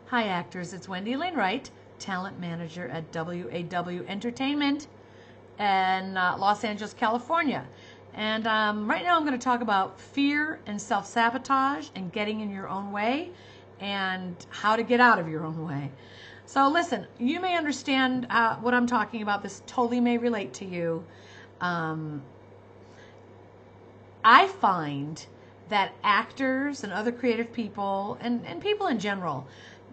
Hi actors, it's Wendy Elaine Wright, talent manager at WAW Entertainment in Los Angeles, California. And right now I'm going to talk about fear and self-sabotage and getting in your own way and how to get out of your own way. So listen, you may understand what I'm talking about. This totally may relate to you. I find that actors and other creative people and people in general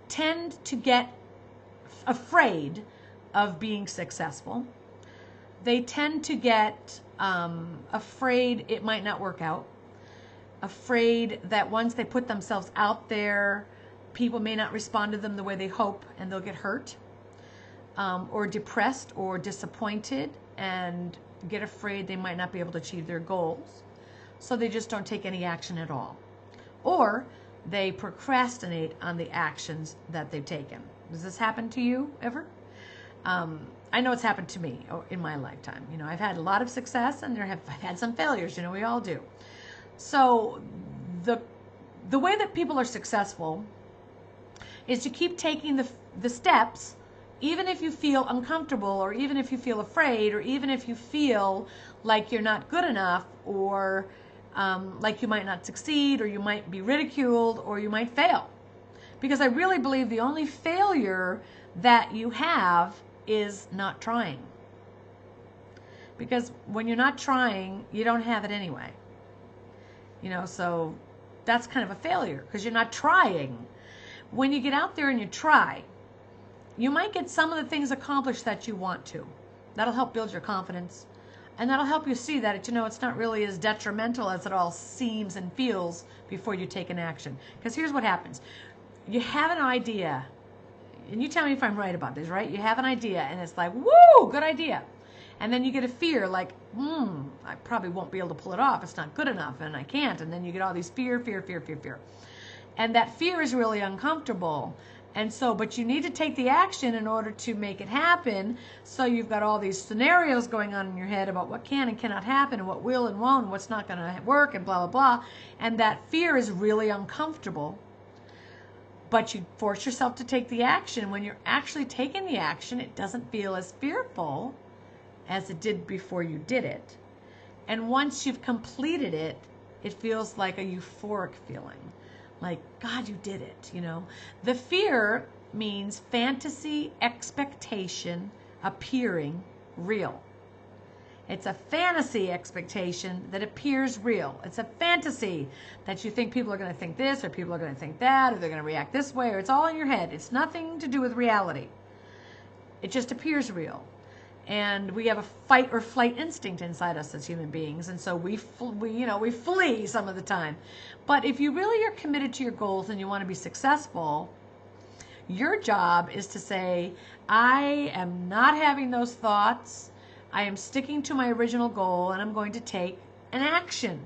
tend to get afraid of being successful. They tend to get afraid it might not work out, afraid that once they put themselves out there, people may not respond to them the way they hope and they'll get hurt, or depressed or disappointed and get afraid they might not be able to achieve their goals. So they just don't take any action at all. Or they procrastinate on the actions that they've taken. Does this happen to you ever? I know it's happened to me in my lifetime. You know, I've had a lot of success and I've had some failures. You know, we all do. So the way that people are successful is to keep taking the steps, even if you feel uncomfortable, or even if you feel afraid, or even if you feel like you're not good enough, or like you might not succeed, or you might be ridiculed, or you might fail. Because I really believe the only failure that you have is not trying. Because when you're not trying, you don't have it anyway. You know, so that's kind of a failure because you're not trying. When you get out there and you try, you might get some of the things accomplished that you want to. That'll help build your confidence. And that'll help you see that, you know, it's not really as detrimental as it all seems and feels before you take an action. Because here's what happens. You have an idea, and you tell me if I'm right about this, right? You have an idea, and it's like, woo, good idea. And then you get a fear, like, I probably won't be able to pull it off. It's not good enough, and I can't. And then you get all these fear. And that fear is really uncomfortable. And so, but you need to take the action in order to make it happen. So you've got all these scenarios going on in your head about what can and cannot happen, and what will and won't, and what's not going to work, and blah, blah, blah. And that fear is really uncomfortable. But you force yourself to take the action. When you're actually taking the action, it doesn't feel as fearful as it did before you did it. And once you've completed it, it feels like a euphoric feeling. Like, God, you did it, you know. The fear means fantasy expectation appearing real. It's a fantasy expectation that appears real. It's a fantasy that you think people are going to think this, or people are going to think that, or they're going to react this way, or it's all in your head. It's nothing to do with reality. It just appears real. And we have a fight or flight instinct inside us as human beings, and so we flee some of the time. But if you really are committed to your goals and you want to be successful, your job is to say, I am not having those thoughts. I am sticking to my original goal, and I'm going to take an action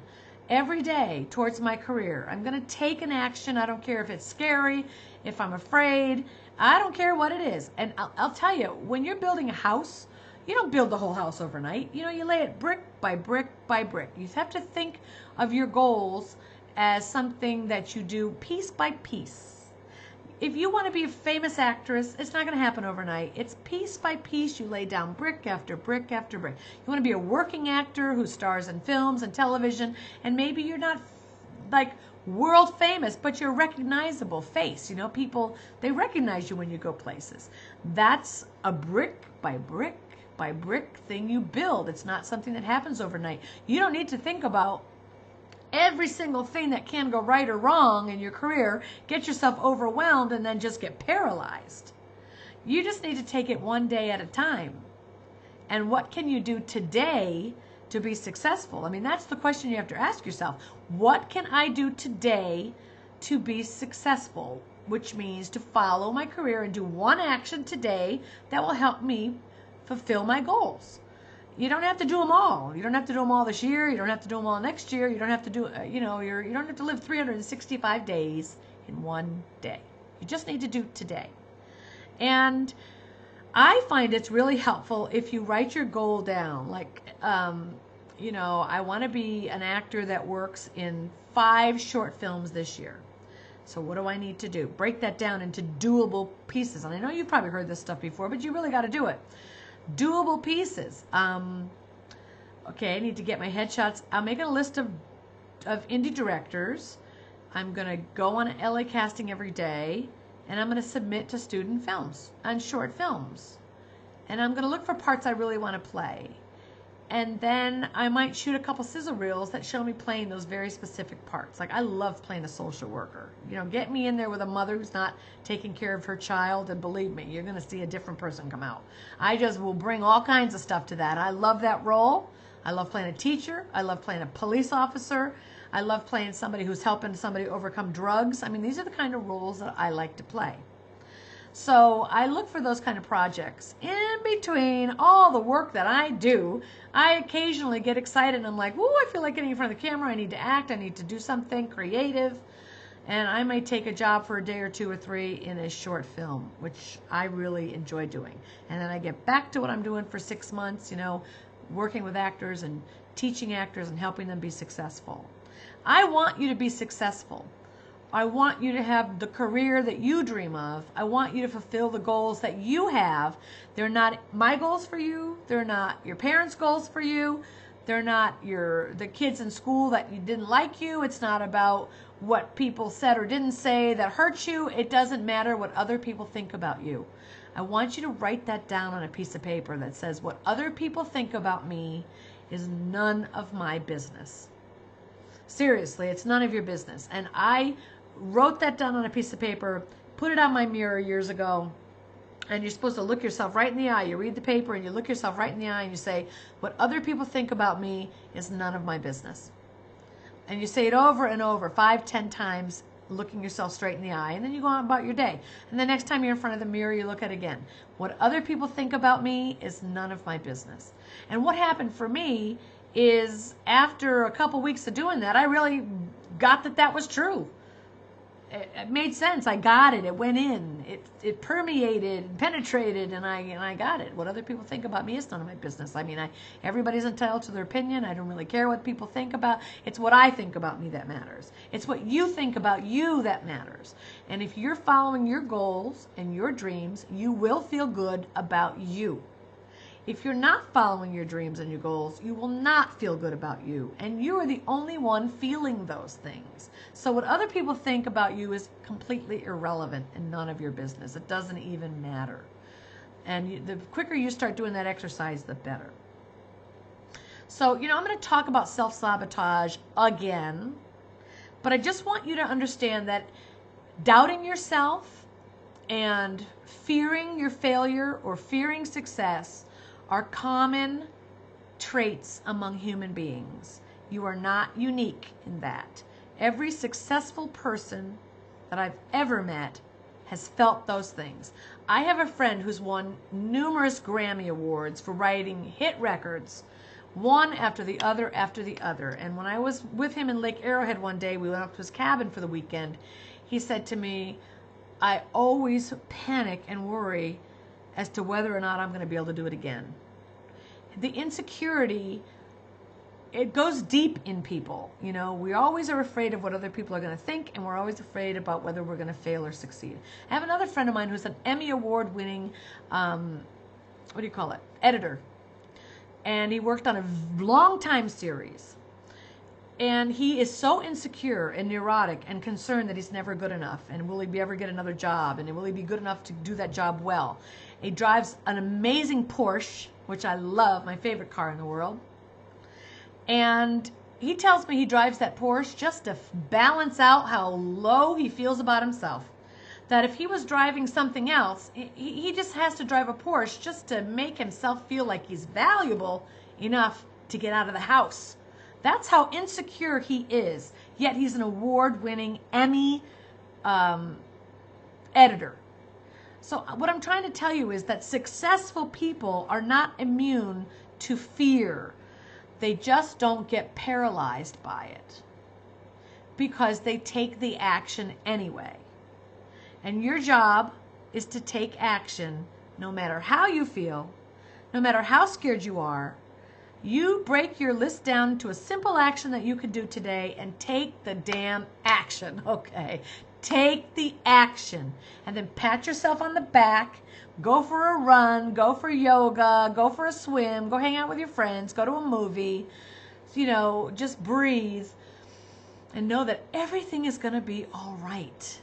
every day towards my career. I'm going to take an action. I don't care if it's scary, if I'm afraid. I don't care what it is. And I'll tell you, when you're building a house, you don't build the whole house overnight. You know, you lay it brick by brick by brick. You have to think of your goals as something that you do piece by piece. If you want to be a famous actress, it's not going to happen overnight. It's piece by piece. You lay down brick after brick after brick. You want to be a working actor who stars in films and television, and maybe you're not like world famous, but you're a recognizable face. You know, people, they recognize you when you go places. That's a brick by brick by brick thing you build. It's not something that happens overnight. You don't need to think about every single thing that can go right or wrong in your career, get yourself overwhelmed, and then just get paralyzed. You just need to take it one day at a time. And what can you do today to be successful? I mean, that's the question you have to ask yourself. What can I do today to be successful? Which means to follow my career and do one action today that will help me fulfill my goals. You don't have to do them all. You don't have to do them all this year. You don't have to do them all next year. You don't have to do, you don't have to live 365 days in one day. You just need to do today. And I find it's really helpful if you write your goal down. Like, I want to be an actor that works in 5 short films this year. So what do I need to do? Break that down into doable pieces. And I know you've probably heard this stuff before, but you really got to do it. Doable pieces. Okay, I need to get my headshots. I'm making a list of indie directors. I'm going to go on LA casting every day, and I'm going to submit to student films and short films. And I'm going to look for parts I really want to play. And then I might shoot a couple sizzle reels that show me playing those very specific parts. Like, I love playing a social worker. You know, get me in there with a mother who's not taking care of her child, and believe me, you're going to see a different person come out. I just will bring all kinds of stuff to that. I love that role. I love playing a teacher. I love playing a police officer. I love playing somebody who's helping somebody overcome drugs. I mean, these are the kind of roles that I like to play. So I look for those kind of projects. In between all the work that I do, I occasionally get excited and I'm like, whoa, I feel like getting in front of the camera. I need to act. I need to do something creative. And I might take a job for a day or two or three in a short film, which I really enjoy doing. And then I get back to what I'm doing for 6 months, you know, working with actors and teaching actors and helping them be successful. I want you to be successful. I want you to have the career that you dream of. I want you to fulfill the goals that you have. They're not my goals for you. They're not your parents' goals for you. They're not the kids in school that you didn't like you. It's not about what people said or didn't say that hurt you. It doesn't matter what other people think about you. I want you to write that down on a piece of paper that says, what other people think about me is none of my business. Seriously, it's none of your business. And I wrote that down on a piece of paper, put it on my mirror years ago, and you're supposed to look yourself right in the eye. You read the paper and you look yourself right in the eye and you say, what other people think about me is none of my business. And you say it over and over, 5, 10 times, looking yourself straight in the eye, and then you go on about your day. And the next time you're in front of the mirror, you look at it again. What other people think about me is none of my business. And what happened for me is, after a couple weeks of doing that, I really got that was true. It made sense. I got it. It went in. It permeated, penetrated, and I got it. What other people think about me is none of my business. I mean, everybody's entitled to their opinion. I don't really care what people think about. It's what I think about me that matters. It's what you think about you that matters. And if you're following your goals and your dreams, you will feel good about you. If you're not following your dreams and your goals, you will not feel good about you. And you are the only one feeling those things. So what other people think about you is completely irrelevant and none of your business. It doesn't even matter. And the quicker you start doing that exercise, the better. So, I'm going to talk about self-sabotage again. But I just want you to understand that doubting yourself and fearing your failure or fearing success are common traits among human beings. You are not unique in that. Every successful person that I've ever met has felt those things. I have a friend who's won numerous Grammy Awards for writing hit records, one after the other after the other. And when I was with him in Lake Arrowhead one day, we went up to his cabin for the weekend, he said to me, I always panic and worry as to whether or not I'm going to be able to do it again. The insecurity, it goes deep in people. We always are afraid of what other people are going to think, and we're always afraid about whether we're going to fail or succeed. I have another friend of mine who's an Emmy Award-winning, editor. And he worked on a long-time series. And he is so insecure and neurotic and concerned that he's never good enough. And will he ever get another job? And will he be good enough to do that job well? He drives an amazing Porsche, which I love, my favorite car in the world. And he tells me he drives that Porsche just to balance out how low he feels about himself. That if he was driving something else, he just has to drive a Porsche just to make himself feel like he's valuable enough to get out of the house. That's how insecure he is. Yet he's an award-winning Emmy editor. So what I'm trying to tell you is that successful people are not immune to fear. They just don't get paralyzed by it because they take the action anyway. And your job is to take action no matter how you feel, no matter how scared you are. You break your list down to a simple action that you could do today and take the damn action, okay? Take the action and then pat yourself on the back. Go for a run, go for yoga, go for a swim, go hang out with your friends, go to a movie. Just breathe and know that everything is going to be all right.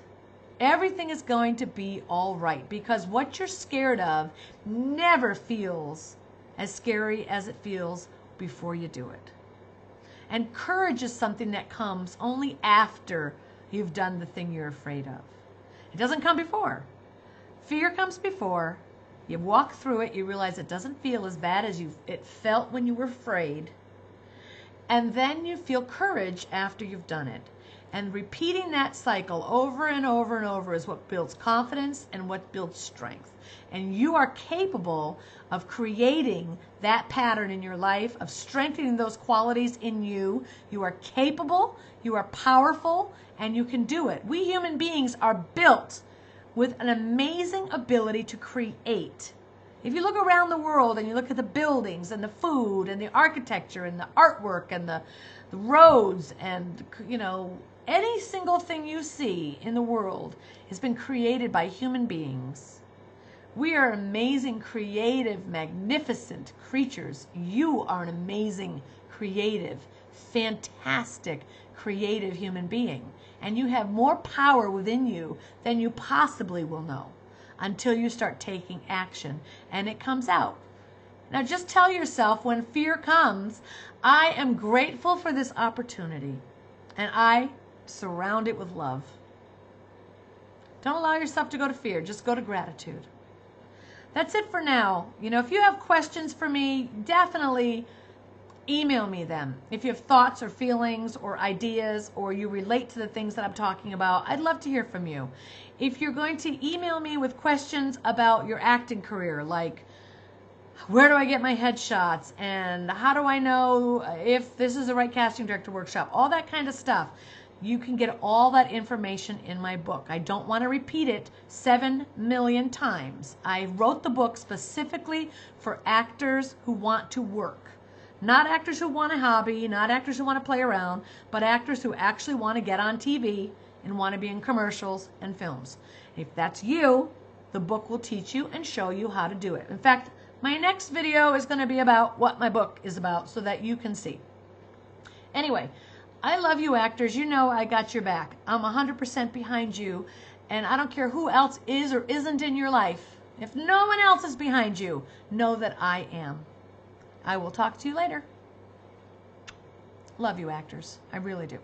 Everything is going to be all right, because what you're scared of never feels as scary as it feels before you do it. And courage is something that comes only after you've done the thing you're afraid of. It doesn't come before. Fear comes before. You walk through it, you realize it doesn't feel as bad as it felt when you were afraid. And then you feel courage after you've done it. And repeating that cycle over and over and over is what builds confidence and what builds strength. And you are capable of creating that pattern in your life, of strengthening those qualities in you. You are capable, you are powerful, and you can do it. We human beings are built with an amazing ability to create. If you look around the world and you look at the buildings and the food and the architecture and the artwork and the roads and, any single thing you see in the world has been created by human beings. We are amazing, creative, magnificent creatures. You are an amazing, creative, fantastic, creative human being. And you have more power within you than you possibly will know until you start taking action and it comes out. Now just tell yourself, when fear comes, I am grateful for this opportunity and I surround it with love. Don't allow yourself to go to fear. Just go to gratitude. That's it for now. If you have questions for me, definitely email me them. If you have thoughts or feelings or ideas, or you relate to the things that I'm talking about, I'd love to hear from you. If you're going to email me with questions about your acting career, like where do I get my headshots and how do I know if this is the right casting director workshop, all that kind of stuff, you can get all that information in my book. I don't want to repeat it 7 million times. I wrote the book specifically for actors who want to work. Not actors who want a hobby, not actors who want to play around, but actors who actually want to get on TV and want to be in commercials and films. If that's you, the book will teach you and show you how to do it. In fact, my next video is going to be about what my book is about so that you can see. Anyway, I love you actors. You know I got your back. I'm 100% behind you, and I don't care who else is or isn't in your life. If no one else is behind you, know that I am. I will talk to you later. Love you, actors. I really do.